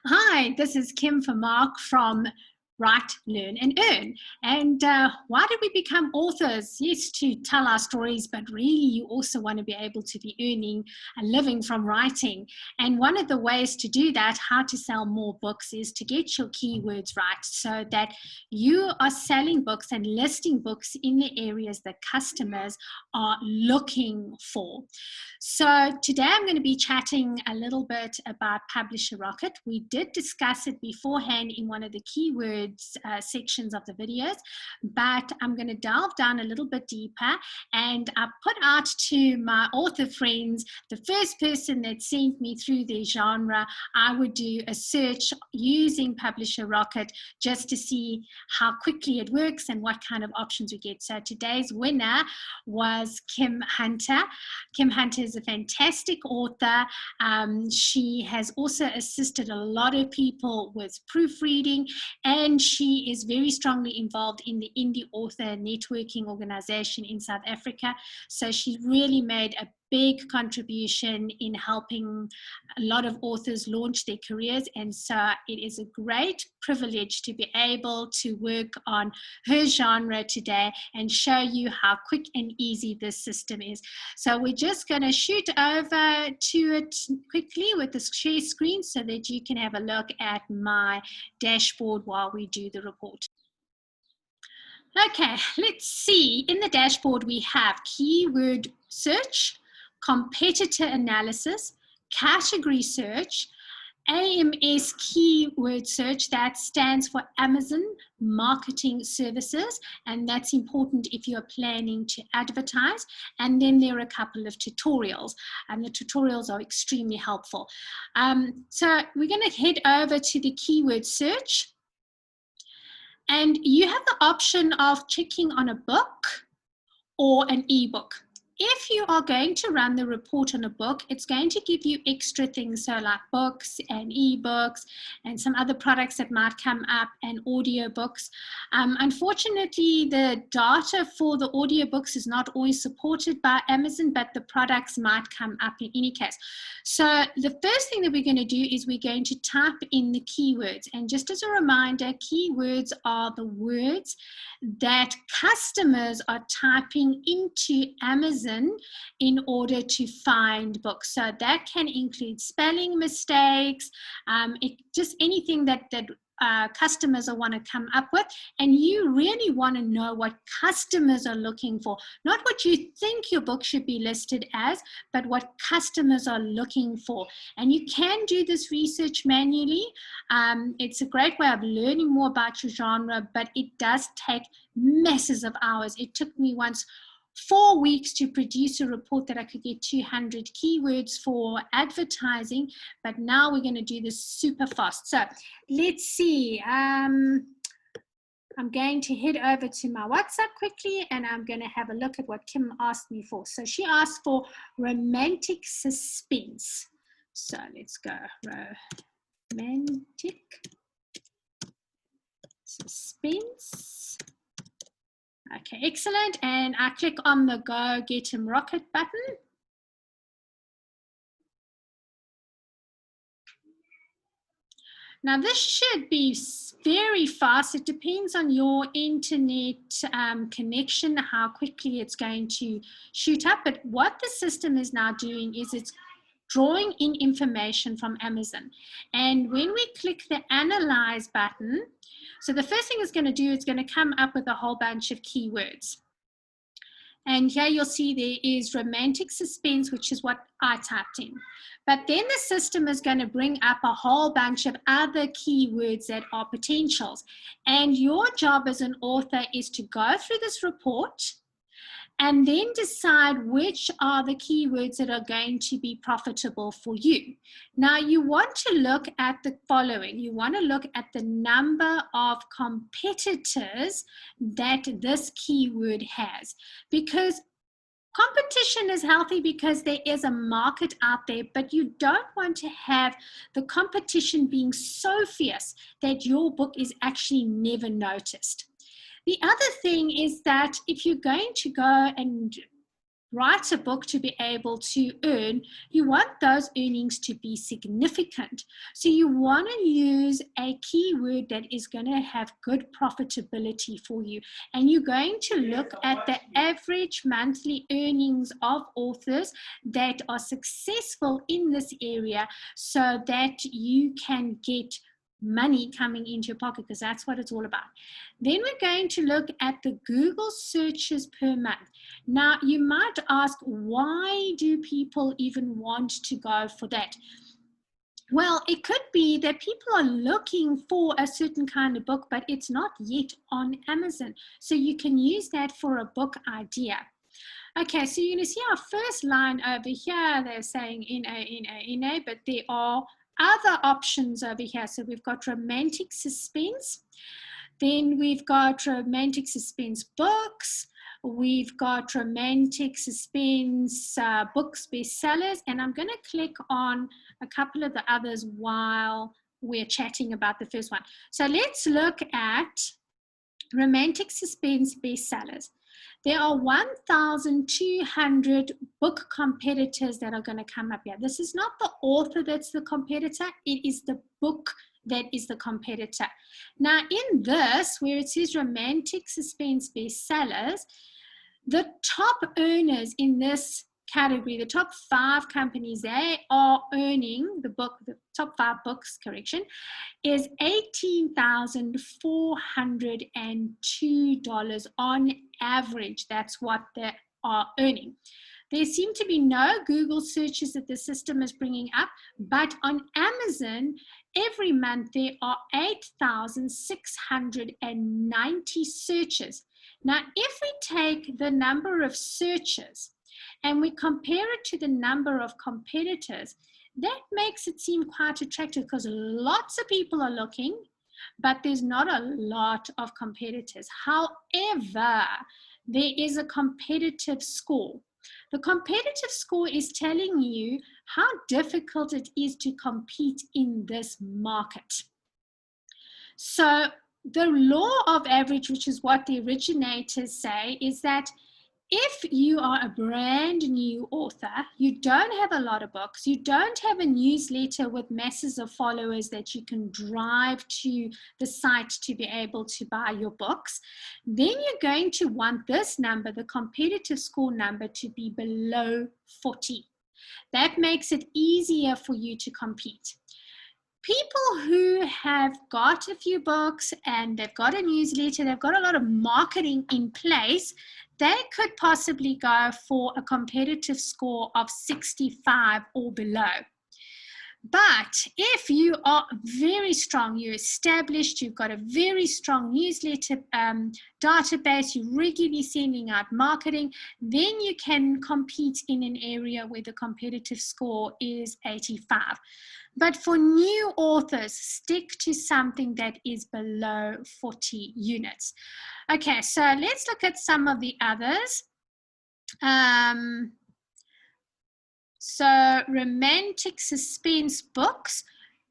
Hi, this is Kim for Mark from Write, Learn and Earn. And why did we become authors? Yes, to tell our stories, but really you also want to be able to be earning a living from writing. And one of the ways to do that, how to sell more books, is to get your keywords right so that you are selling books and listing books in the areas that customers are looking for. So today I'm going to be chatting a little bit about Publisher Rocket. We did discuss it beforehand in one of the keywords sections of the videos, but I'm going to delve down a little bit deeper, and I put out to my author friends, the first person that sent me through their genre, I would do a search using Publisher Rocket just to see how quickly it works and what kind of options we get. So today's winner was Kim Hunter. Kim Hunter is a fantastic author. She has also assisted a lot of people with proofreading, and she is very strongly involved in the indie author networking organization in South Africa. So she really made a big contribution in helping a lot of authors launch their careers, and so it is a great privilege to be able to work on her genre today and show you how quick and easy this system is. So we're just going to shoot over to it quickly with the share screen so that you can have a look at my dashboard while we do the report. Okay, let's see. In the dashboard, we have keyword search, competitor analysis, category search, AMS keyword search, that stands for Amazon Marketing Services, and that's important if you're planning to advertise. And then there are a couple of tutorials, and the tutorials are extremely helpful. So we're going to head over to the keyword search, and you have the option of checking on a book or an ebook. If you are going to run the report on a book, it's going to give you extra things, so like books and ebooks and some other products that might come up, and audiobooks. Unfortunately, the data for the audiobooks is not always supported by Amazon, but the products might come up in any case. So the first thing that we're going to do is we're going to type in the keywords. And just as a reminder, keywords are the words that customers are typing into Amazon in order to find books. So that can include spelling mistakes, just anything that customers will want to come up with. And you really want to know what customers are looking for, not what you think your book should be listed as, but what customers are looking for. And you can do this research manually. It's a great way of learning more about your genre, but it does take masses of hours. It took me once 4 weeks to produce a report that I could get 200 keywords for advertising, but now we're going to do this super fast. So let's see. I'm going to head over to my WhatsApp quickly, and I'm going to have a look at what Kim asked me for. So she asked for romantic suspense. So let's go romantic suspense. Okay, excellent. And I click on the Go Get 'em Rocket button. Now this should be very fast. It depends on your internet connection, how quickly it's going to shoot up. But what the system is now doing is it's drawing in information from Amazon. And when we click the Analyze button, so the first thing it's going to do is going to come up with a whole bunch of keywords. And here you'll see there is romantic suspense, which is what I typed in. But then the system is going to bring up a whole bunch of other keywords that are potentials. And your job as an author is to go through this report and then decide which are the keywords that are going to be profitable for you. Now, you want to look at the following. You want to look at the number of competitors that this keyword has, because competition is healthy because there is a market out there, but you don't want to have the competition being so fierce that your book is actually never noticed. The other thing is that if you're going to go and write a book to be able to earn, you want those earnings to be significant. So you want to use a keyword that is going to have good profitability for you. And you're going to look at the average monthly earnings of authors that are successful in this area so that you can get money coming into your pocket, because that's what it's all about. Then we're going to look at the Google searches per month. Now, you might ask, why do people even want to go for that? Well, it could be that people are looking for a certain kind of book, but it's not yet on Amazon. So you can use that for a book idea. Okay, so you're going to see our first line over here. They're saying NA, but there are other options over here. So we've got romantic suspense. Then we've got romantic suspense books. We've got romantic suspense books bestsellers. And I'm going to click on a couple of the others while we're chatting about the first one. So let's look at romantic suspense bestsellers. There are 1,200 book competitors that are going to come up here. This is not the author that's the competitor. It is the book that is the competitor. Now, in this, where it says romantic suspense bestsellers, the top earners in this category, the top 5 companies, they are earning the top 5 books, is $18,402 on average. That's what they are earning. There seem to be no Google searches that the system is bringing up, but on Amazon, every month there are 8,690 searches. Now, if we take the number of searches and we compare it to the number of competitors, that makes it seem quite attractive because lots of people are looking, but there's not a lot of competitors. However, there is a competitive score. The competitive score is telling you how difficult it is to compete in this market. So the law of average, which is what the originators say, is that if you are a brand new author, you don't have a lot of books, you don't have a newsletter with masses of followers that you can drive to the site to be able to buy your books, then you're going to want this number, the competitive score number, to be below 40. That makes it easier for you to compete. People who have got a few books and they've got a newsletter, they've got a lot of marketing in place, they could possibly go for a competitive score of 65 or below. But if you are very strong, you're established, you've got a very strong newsletter database, you're regularly sending out marketing, then you can compete in an area where the competitive score is 85. But for new authors, stick to something that is below 40 units. Okay, so let's look at some of the others. So romantic suspense books,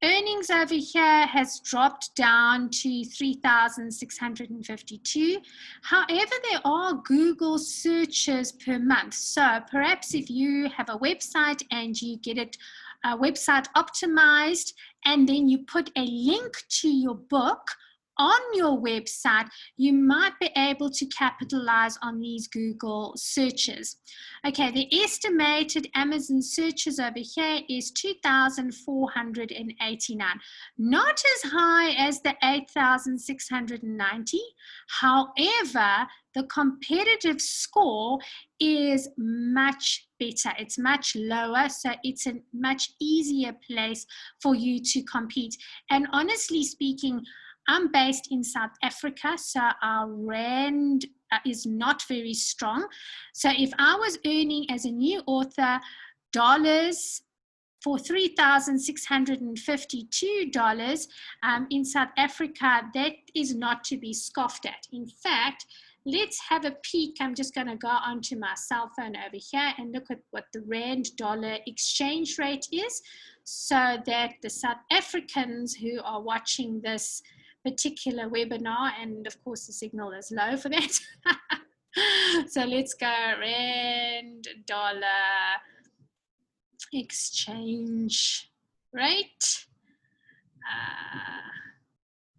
earnings over here has dropped down to 3,652. However, there are Google searches per month. So perhaps if you have a website and you get it website optimized, and then you put a link to your book on your website, you might be able to capitalize on these Google searches. Okay, the estimated Amazon searches over here is 2,489. Not as high as the 8,690. However, the competitive score is much better. It's much lower, so it's a much easier place for you to compete. And honestly speaking, I'm based in South Africa, so our rand is not very strong. So if I was earning as a new author dollars for $3,652 in South Africa, that is not to be scoffed at. In fact, let's have a peek. I'm just going to go onto my cell phone over here and look at what the rand dollar exchange rate is, so that the South Africans who are watching this particular webinar, and of course the signal is low for that, So let's go rand dollar exchange rate.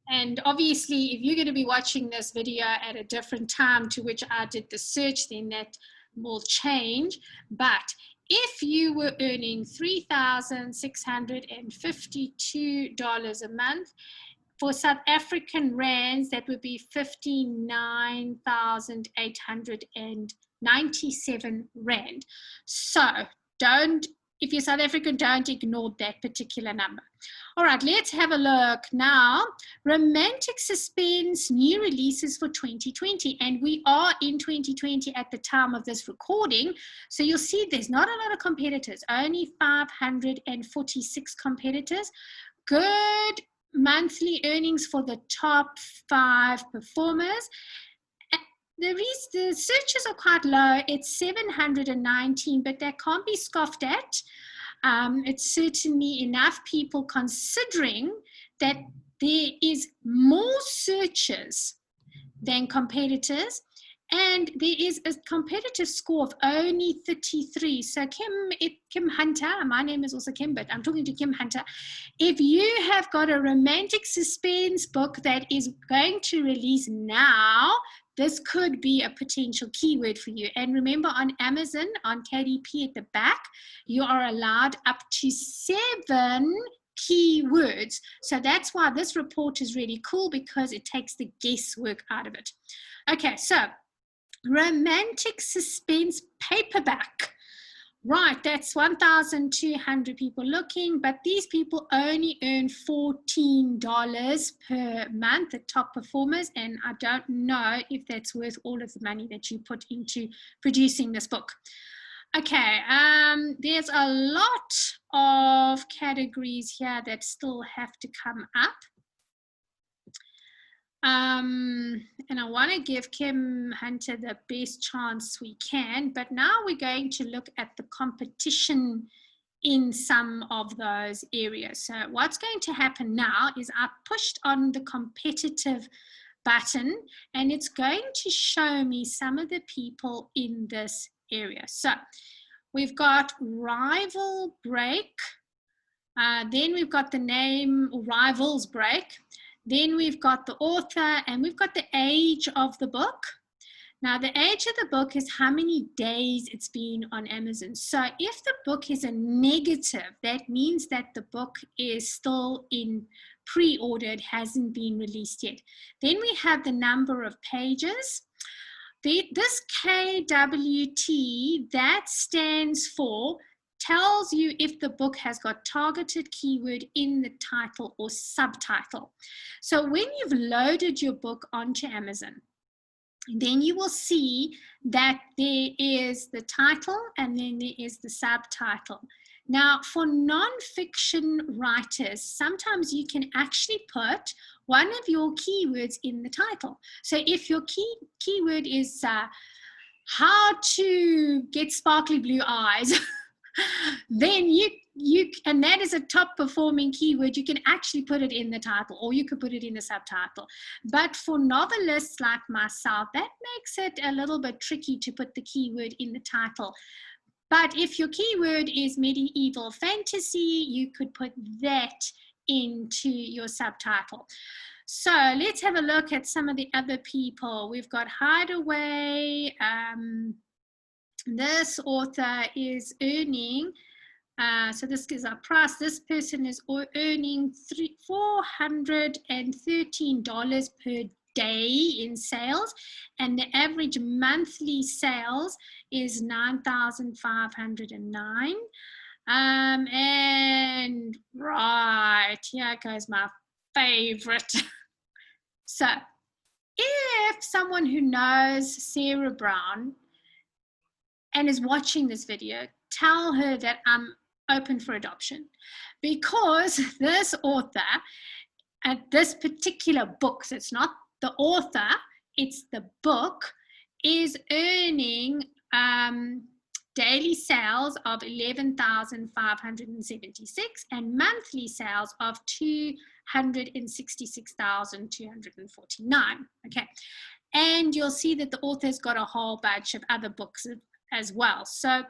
And obviously, if you're going to be watching this video at a different time to which I did the search, then that will change. But if you were earning $3,652 a month, for South African rands, that would be 59,897 rand. So if you're South African, don't ignore that particular number. All right, let's have a look now. Romantic Suspense new releases for 2020, and we are in 2020 at the time of this recording. So you'll see there's not a lot of competitors, only 546 competitors. Good monthly earnings for the top 5 performers. The searches are quite low. It's 719, but that can't be scoffed at. It's certainly enough people, considering that there is more searches than competitors, and there is a competitive score of only 33. So Kim Hunter, my name is also Kim, but I'm talking to Kim Hunter. If you have got a romantic suspense book that is going to release now, this could be a potential keyword for you. And remember, on Amazon, on KDP at the back, you are allowed up to 7 keywords. So that's why this report is really cool, because it takes the guesswork out of it. Okay, so romantic suspense paperback. Right, that's 1,200 people looking, but these people only earn $14 per month, the top performers, and I don't know if that's worth all of the money that you put into producing this book. Okay, there's a lot of categories here that still have to come up. And I want to give Kim Hunter the best chance we can, but now we're going to look at the competition in some of those areas. So what's going to happen now is I pushed on the competitive button, and it's going to show me some of the people in this area. So we've got Rival Break, then we've got the name Rivals Break. Then we've got the author, and we've got the age of the book. Now, the age of the book is how many days it's been on Amazon. So if the book is a negative, that means that the book is still in pre-order, it hasn't been released yet. Then we have the number of pages. This KWT, that stands for, tells you if the book has got targeted keyword in the title or subtitle. So when you've loaded your book onto Amazon, then you will see that there is the title and then there is the subtitle. Now, for non-fiction writers, sometimes you can actually put one of your keywords in the title. So if your keyword is how to get sparkly blue eyes, then and that is a top performing keyword, you can actually put it in the title, or you could put it in the subtitle. But for novelists like myself, that makes it a little bit tricky to put the keyword in the title. But if your keyword is medieval fantasy, you could put that into your subtitle. So let's have a look at some of the other people. We've got Hideaway. This author is earning, so this is our price, this person is earning $413 per day in sales, and the average monthly sales is 9,509. And right, here goes my favorite. So if someone who knows Sarah Brown and is watching this video, tell her that I'm open for adoption, because this author at this particular book, so it's not the author, it's the book, is earning daily sales of 11,576 and monthly sales of 266,249. Okay, And you'll see that the author's got a whole bunch of other books as well. So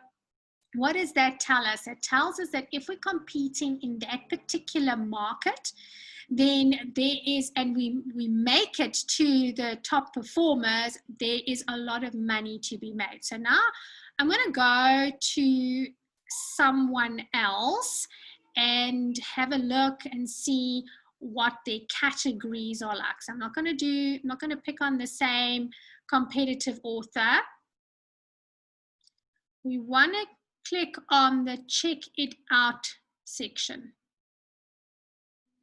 what does that tell us? It tells us that if we're competing in that particular market, then there is, and we make it to the top performers, there is a lot of money to be made. So now I'm going to go to someone else and have a look and see what their categories are like. So I'm not going to pick on the same competitive author. We want to click on the check it out section.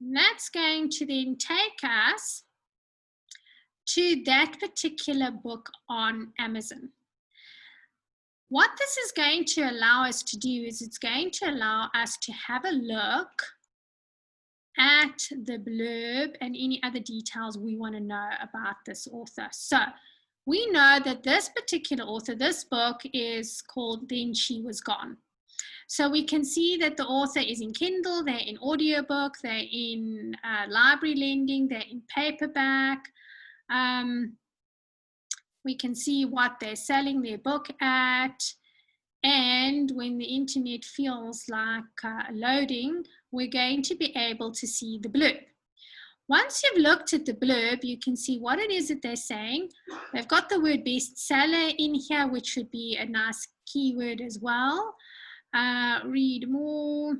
And that's going to then take us to that particular book on Amazon. What this is going to allow us to do is it's going to allow us to have a look at the blurb and any other details we want to know about this author. So we know that this particular author, this book is called Then She Was Gone. So we can see that the author is in Kindle, they're in audiobook, they're in library lending, they're in paperback. We can see what they're selling their book at. And when the internet feels like loading, we're going to be able to see the blurb. Once you've looked at the blurb, you can see what it is that they're saying. They've got the word bestseller in here, which would be a nice keyword as well. Read more.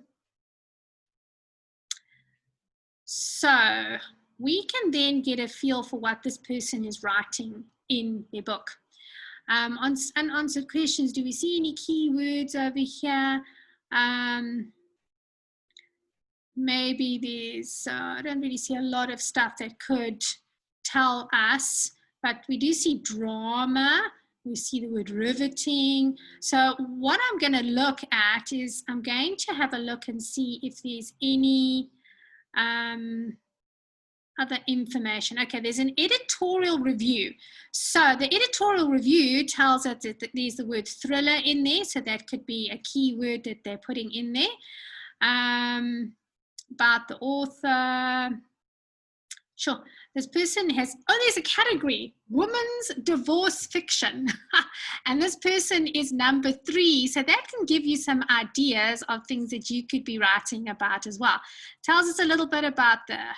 So we can then get a feel for what this person is writing in their book. On unanswered questions, do we see any keywords over here? Maybe there's, I don't really see a lot of stuff that could tell us, but we do see drama. We see the word riveting. So what I'm going to look at is I'm going to have a look and see if there's any other information. Okay, there's an editorial review. So the editorial review tells us that there's the word thriller in there. So that could be a keyword that they're putting in there. About the author. Sure, this person has, oh, there's a category, women's divorce fiction. And this person is number 3. So that can give you some ideas of things that you could be writing about as well. Tells us a little bit about the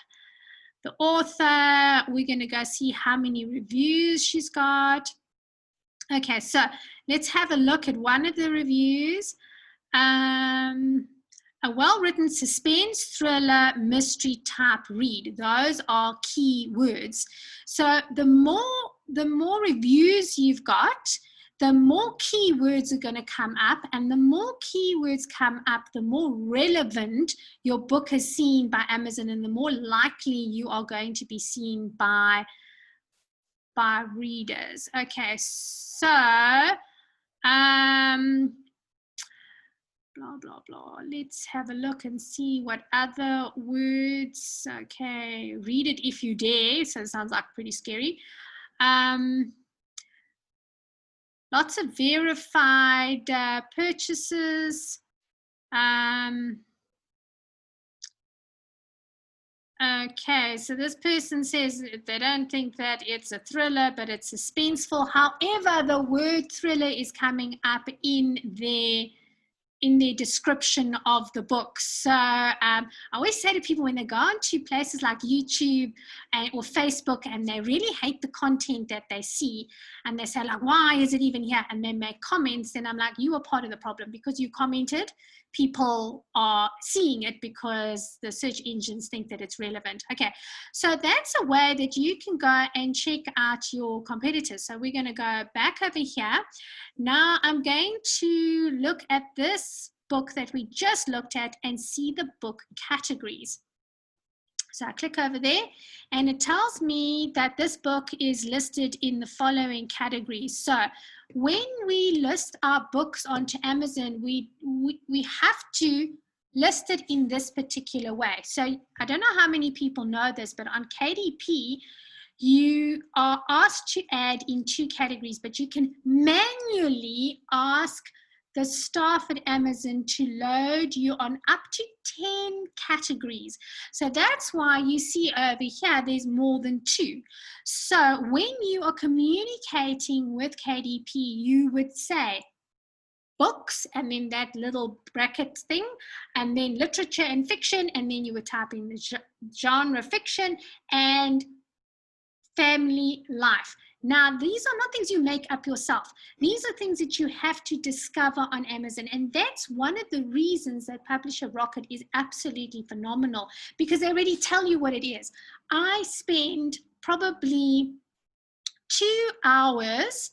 author. We're going to go see how many reviews she's got. Okay, so let's have a look at one of the reviews. A well-written suspense, thriller, mystery type read. Those are key words. So the more reviews you've got, the more keywords are going to come up, and the more keywords come up, the more relevant your book is seen by Amazon, and the more likely you are going to be seen by readers. Okay, so blah, blah, blah. Let's have a look and see what other words. Okay, read it if you dare. So it sounds like pretty scary. Lots of verified purchases. Okay, so this person says they don't think that it's a thriller, but it's suspenseful. However, the word thriller is coming up in their description of the book. So I always say to people when they go onto places like YouTube or Facebook and they really hate the content that they see, and they say like, why is it even here? And they make comments, then I'm like, you are part of the problem because you commented. People are seeing it because the search engines think that it's relevant. Okay, so that's a way that you can go and check out your competitors. So we're going to go back over here. Now I'm going to look at this book that we just looked at and see the book categories. So I click over there and it tells me that this book is listed in the following categories. So when we list our books onto Amazon, we have to list it in this particular way. So I don't know how many people know this, but on KDP, you are asked to add in 2 categories, but you can manually ask the staff at Amazon to load you on up to 10 categories. So that's why you see over here, there's more than 2. So when you are communicating with KDP, you would say books, and then that little bracket thing, and then literature and fiction, and then you would type in the genre fiction and family life. Now, these are not things you make up yourself. These are things that you have to discover on Amazon. And that's one of the reasons that Publisher Rocket is absolutely phenomenal, because they already tell you what it is. I spend probably 2 hours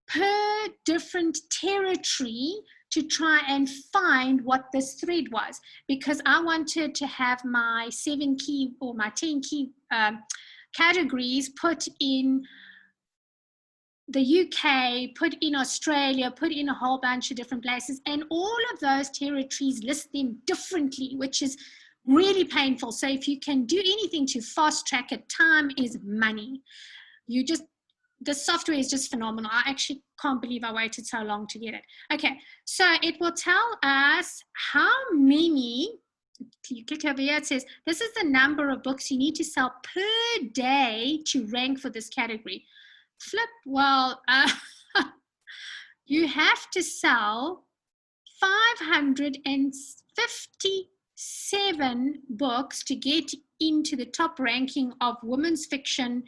per different territory to try and find what this thread was, because I wanted to have my 7 key or my 10 key categories put in the UK, put in Australia, put in a whole bunch of different places, and all of those territories list them differently, which is really painful. So if you can do anything to fast track it, time is money. The software is just phenomenal. I actually can't believe I waited so long to get it. Okay, so it will tell us how many. You click over here, it says this is the number of books you need to sell per day to rank for this category. Flip, well, you have to sell 557 books to get into the top ranking of women's fiction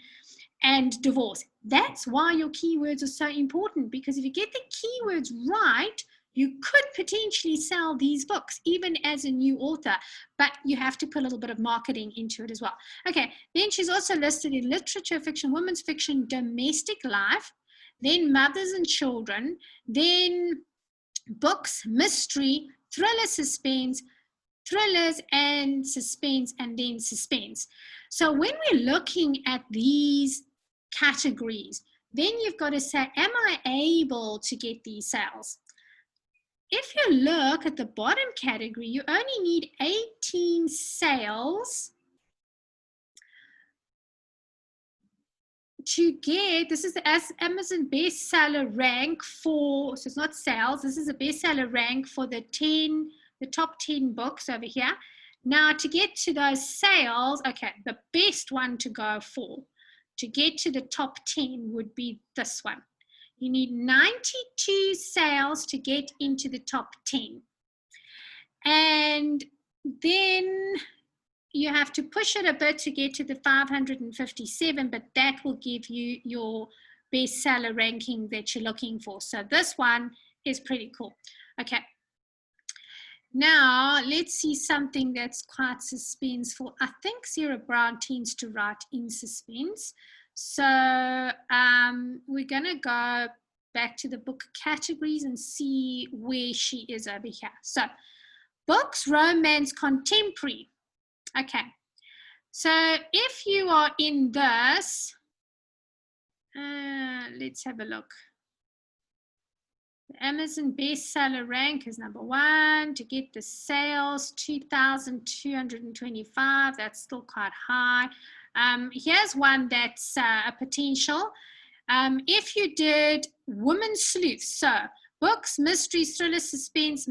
and divorce. That's why your keywords are so important, because if you get the keywords right, you could potentially sell these books, even as a new author, but you have to put a little bit of marketing into it as well. Okay, then she's also listed in literature, fiction, women's fiction, domestic life, then mothers and children, then books, mystery, thriller, suspense, thrillers and suspense, and then suspense. So when we're looking at these categories, then you've got to say, am I able to get these sales? If you look at the bottom category, you only need 18 sales to get, this is the Amazon bestseller rank for, so it's not sales, this is a bestseller rank for the top 10 books over here. Now to get to those sales, okay, the best one to go for, to get to the top 10 would be this one. You need 92 sales to get into the top 10. And then you have to push it a bit to get to the 557, but that will give you your bestseller ranking that you're looking for. So this one is pretty cool. Okay. Now, let's see something that's quite suspenseful. I think Sarah Brown tends to write in suspense. So we're going to go back to the book categories and see where she is over here. So books, romance, contemporary. Okay. So if you are in this, let's have a look. The Amazon bestseller rank is number 1. To get the sales, 2,225. That's still quite high. Here's one that's a potential. If you did Women's Sleuth, so books, mysteries, thriller, suspense,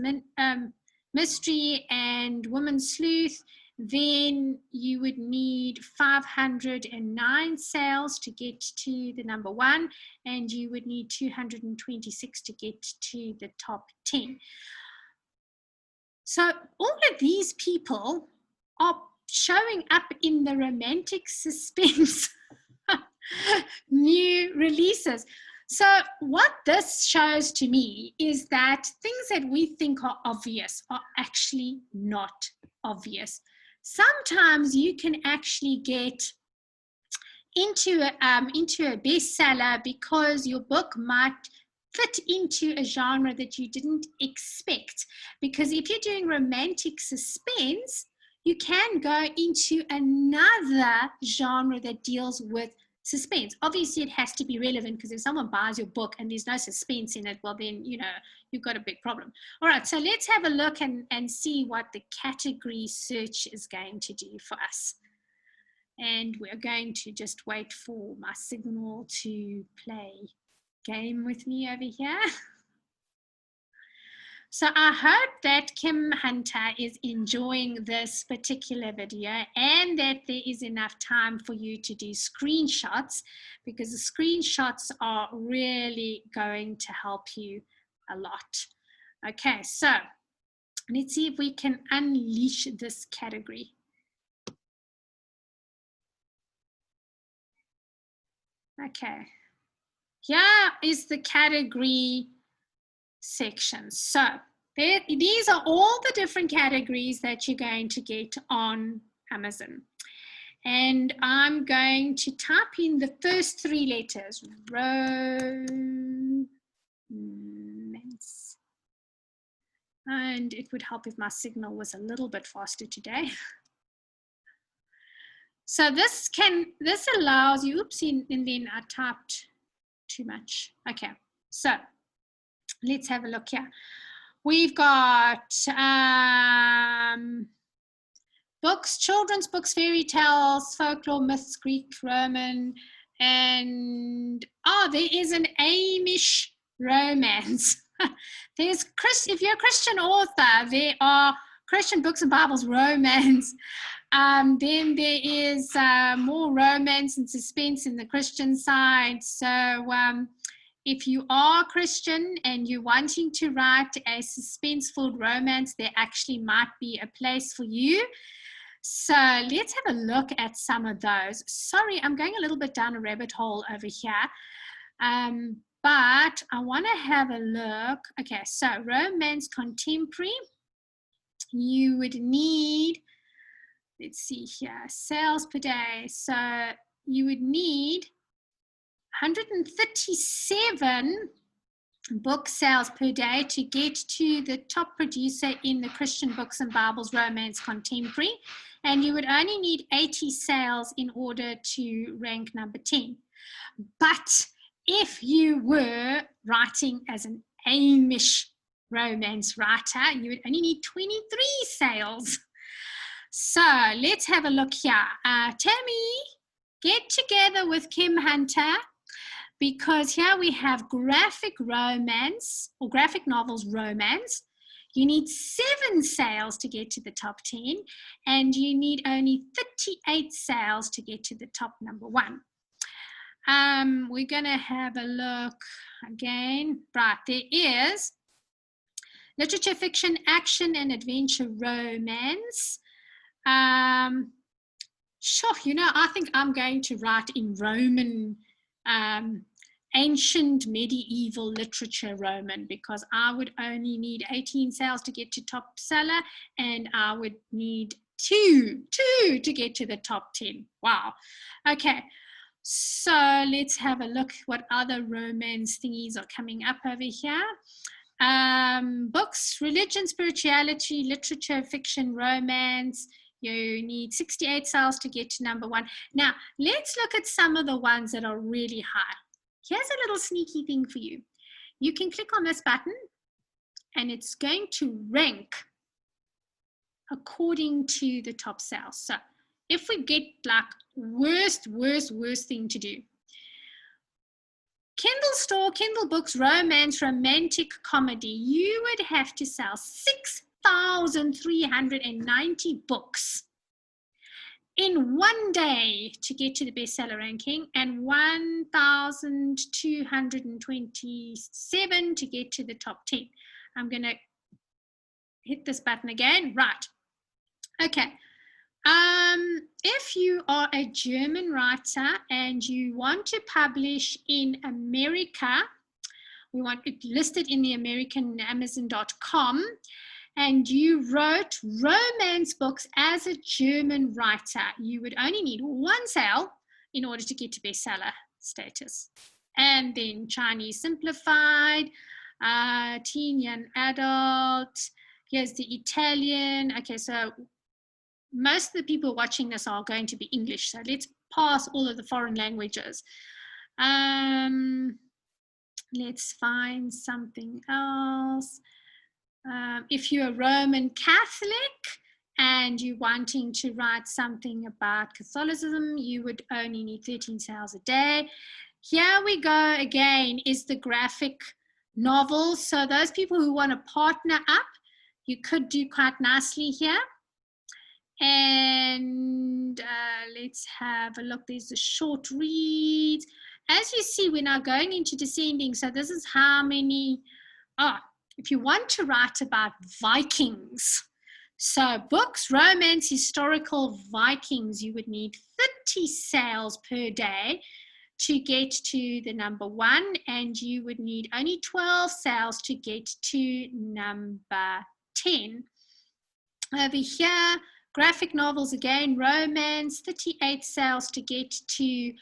mystery, and Women's Sleuth, then you would need 509 sales to get to the number 1, and you would need 226 to get to the top 10. So all of these people are showing up in the romantic suspense new releases. So what this shows to me is that things that we think are obvious are actually not obvious. Sometimes you can actually get into a bestseller because your book might fit into a genre that you didn't expect. Because if you're doing romantic suspense, you can go into another genre that deals with suspense. Obviously, it has to be relevant, because if someone buys your book and there's no suspense in it, well, then, you know, you've got a big problem. All right, so let's have a look and see what the category search is going to do for us. And we're going to just wait for my signal to play game with me over here. So I hope that Kim Hunter is enjoying this particular video and that there is enough time for you to do screenshots, because the screenshots are really going to help you a lot. Okay, so let's see if we can unleash this category. Okay, here is the category section. So these are all the different categories that you're going to get on Amazon. And I'm going to type in the first three letters, romance. And it would help if my signal was a little bit faster today. So this allows you, oopsie, and then I typed too much. Okay, so let's have a look here. We've got books, children's books, fairy tales, folklore, myths, Greek, Roman, and there is an Amish romance. If you're a Christian author, there are Christian books and Bibles romance. Then there is more romance and suspense in the Christian side. So if you are Christian and you're wanting to write a suspenseful romance, there actually might be a place for you. So let's have a look at some of those. Sorry, I'm going a little bit down a rabbit hole over here. But I want to have a look. Okay, so romance contemporary. You would need, let's see here, sales per day. So you would need 137 book sales per day to get to the top producer in the Christian Books and Bibles Romance Contemporary. And you would only need 80 sales in order to rank number 10. But if you were writing as an Amish romance writer, you would only need 23 sales. So let's have a look here. Tammy, get together with Kim Hunter, because here we have graphic romance or graphic novels romance. You need 7 sales to get to the top 10, and you need only 38 sales to get to the top number 1. We're going to have a look again. Right, there is literature, fiction, action, and adventure romance. Sure, I think I'm going to write in Roman, ancient medieval literature Roman, because I would only need 18 sales to get to top seller, and I would need two to get to the top 10. Wow. Okay. So let's have a look what other romance thingies are coming up over here. Books, religion, spirituality, literature, fiction, romance. You need 68 sales to get to number 1. Now, let's look at some of the ones that are really high. Here's a little sneaky thing for you. You can click on this button, and it's going to rank according to the top sales. So if we get like worst thing to do, Kindle store, Kindle books, romance, romantic comedy, you would have to sell 6,390 books in one day to get to the bestseller ranking, and 1,227 to get to the top 10. I'm going to hit this button again. Right. Okay. If you are a German writer and you want to publish in America, we want it listed in the American Amazon.com, and you wrote romance books as a German writer, you would only need 1 sale in order to get to bestseller status. And then Chinese simplified, teen, young adult, here's the Italian. Okay, so most of the people watching this are going to be English, so let's pass all of the foreign languages. Let's find something else. If you're a Roman Catholic and you're wanting to write something about Catholicism, you would only need 13 sales a day. Here we go again, is the graphic novels. So those people who want to partner up, you could do quite nicely here. And let's have a look. There's the short reads. As you see, we're now going into descending. So this is how many. If you want to write about Vikings, so books, romance, historical, Vikings, you would need 30 sales per day to get to the number 1, and you would need only 12 sales to get to number 10. Over here, graphic novels again, romance, 38 sales to get to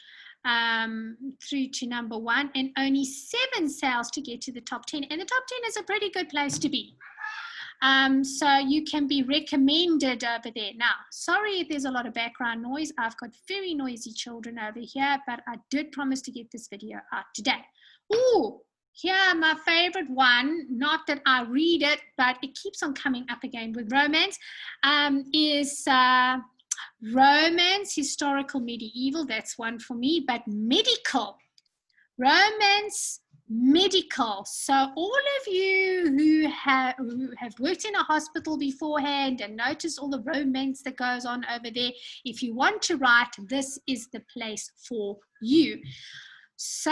through to number 1, and only 7 sales to get to the top 10. And the top 10 is a pretty good place to be. So you can be recommended over there. Now, sorry if there's a lot of background noise. I've got very noisy children over here, but I did promise to get this video out today. Ooh, here, my favorite one, not that I read it, but it keeps on coming up again with romance, is romance, historical, medieval. That's one for me, but medical. Romance, medical. So all of you who have worked in a hospital beforehand and noticed all the romance that goes on over there, if you want to write, this is the place for you. So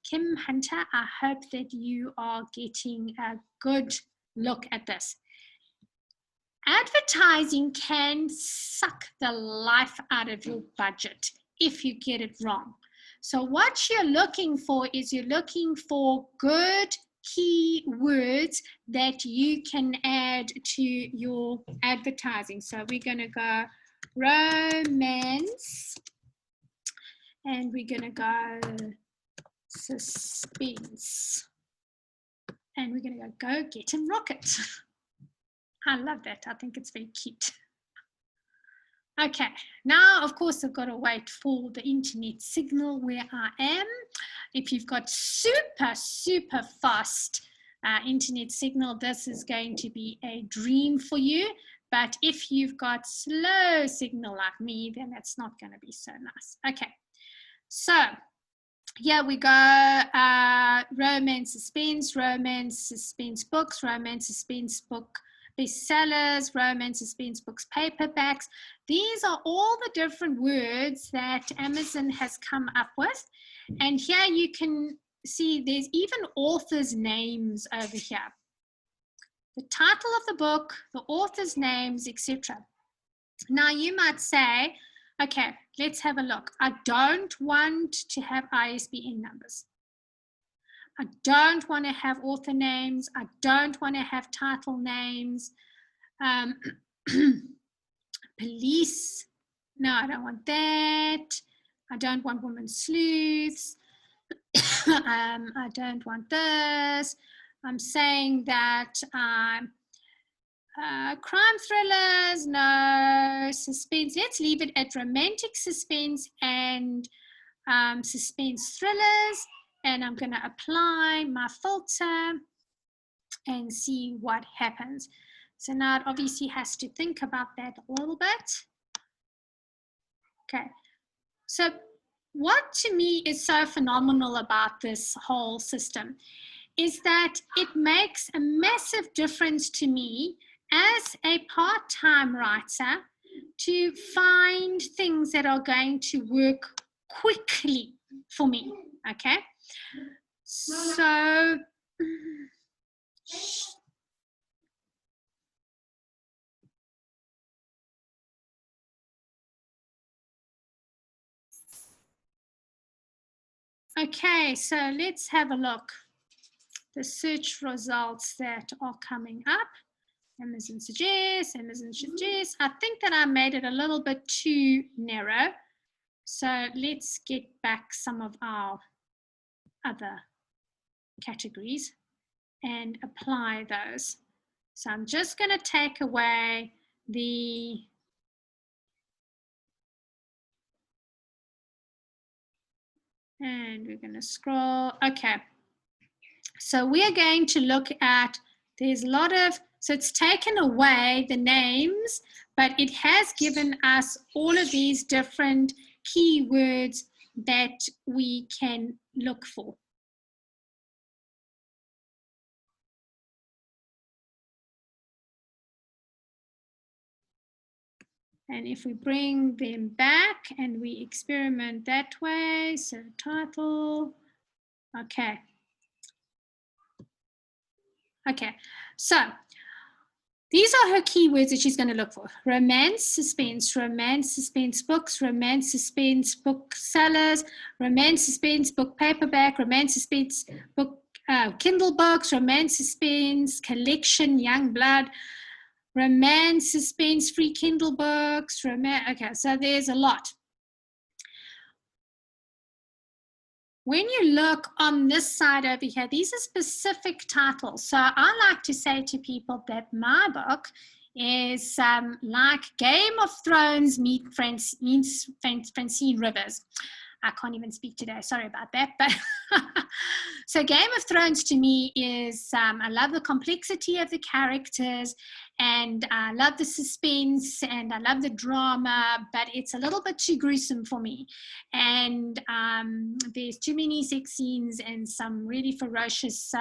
Kim Hunter, I hope that you are getting a good look at this. Advertising can suck the life out of your budget if you get it wrong. So what you're looking for is you're looking for good key words that you can add to your advertising. So we're going to go romance, and we're going to go suspense, and we're going to go get him rocket. I love that. I think it's very cute. Okay, now of course I've got to wait for the internet signal where I am. If you've got super fast internet signal, this is going to be a dream for you. But if you've got slow signal like me, then it's not going to be so nice. Okay, so here we go. Romance, suspense books, romance, suspense book bestsellers, romance, suspense books, paperbacks. These are all the different words that Amazon has come up with. And here you can see there's even authors' names over here. The title of the book, the author's names, etc. Now you might say, okay, let's have a look. I don't want to have ISBN numbers. I don't want to have author names. I don't want to have title names. Police, no, I don't want that. I don't want women sleuths. I don't want this. I'm saying that crime thrillers, no. Suspense, let's leave it at romantic suspense and suspense thrillers. And I'm going to apply my filter and see what happens. So now it obviously has to think about that a little bit. Okay, so what to me is so phenomenal about this whole system is that it makes a massive difference to me as a part-time writer to find things that are going to work quickly for me, okay? So, okay, so let's have a look. The search results that are coming up. Amazon suggests, Amazon suggests. I think that I made it a little bit too narrow. So let's get back some of our other categories and apply those. So I'm just going to take away the and we're going to scroll. Okay. So we are going to look at, there's a lot of, so it's taken away the names, but it has given us all of these different keywords that we can look for. And if we bring them back and we experiment that way, so title, okay. Okay, so these are her keywords that she's going to look for. Romance, suspense books, romance, suspense booksellers, romance, suspense book paperback, romance, suspense book Kindle books, romance, suspense collection, young blood, romance, suspense free Kindle books, romance. Okay, so there's a lot. When you look on this side over here, these are specific titles. So I like to say to people that my book is like Game of Thrones meets Francine Rivers. I can't even speak today, sorry about that. But so Game of Thrones to me is, I love the complexity of the characters, and I love the suspense, and I love the drama, but it's a little bit too gruesome for me. And there's too many sex scenes and some really ferocious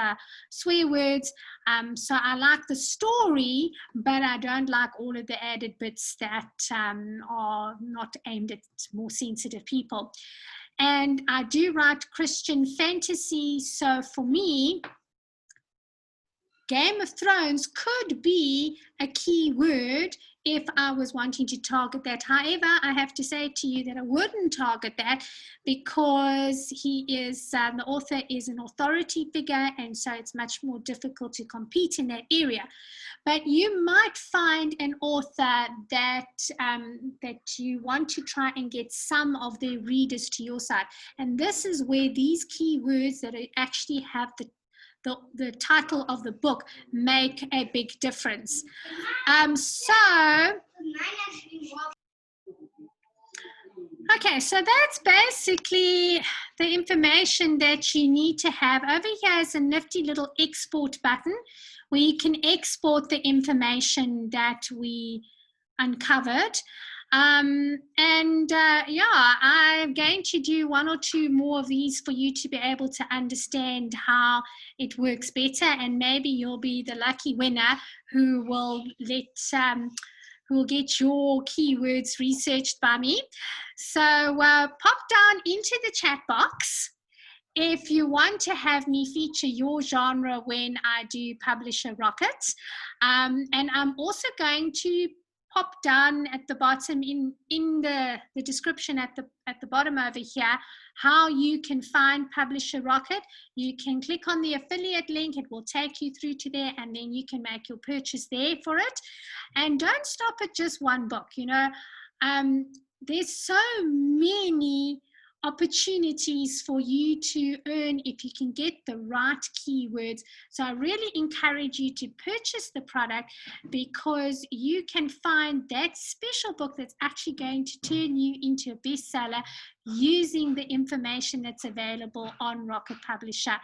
swear words. So I like the story, but I don't like all of the added bits that are not aimed at more sensitive people. And I do write Christian fantasy, so for me, Game of Thrones could be a key word if I was wanting to target that. However, I have to say to you that I wouldn't target that because he is, the author is an authority figure, and so it's much more difficult to compete in that area. But you might find an author that that you want to try and get some of their readers to your side. And this is where these keywords that actually have the title of the book make a big difference. Okay, so that's basically the information that you need to have. Over here is a nifty little export button where you can export the information that we uncovered. Yeah, I'm going to do one or two more of these for you to be able to understand how it works better, and maybe you'll be the lucky winner who will get your keywords researched by me. So pop down into the chat box if you want to have me feature your genre when I do publish a rocket. And I'm also going to pop down at the bottom in the description at the bottom over here how you can find Publisher Rocket. You can click on the affiliate link, it will take you through to there, and then you can make your purchase there for it. And don't stop at just one book. You know, there's so many opportunities for you to earn if you can get the right keywords. So I really encourage you to purchase the product, because you can find that special book that's actually going to turn you into a bestseller using the information that's available on Rocket Publisher.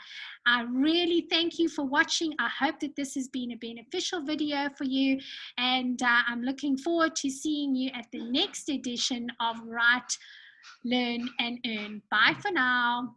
I really thank you for watching. I hope that this has been a beneficial video for you, and I'm looking forward to seeing you at the next edition of Write, Learn and Earn. Bye for now.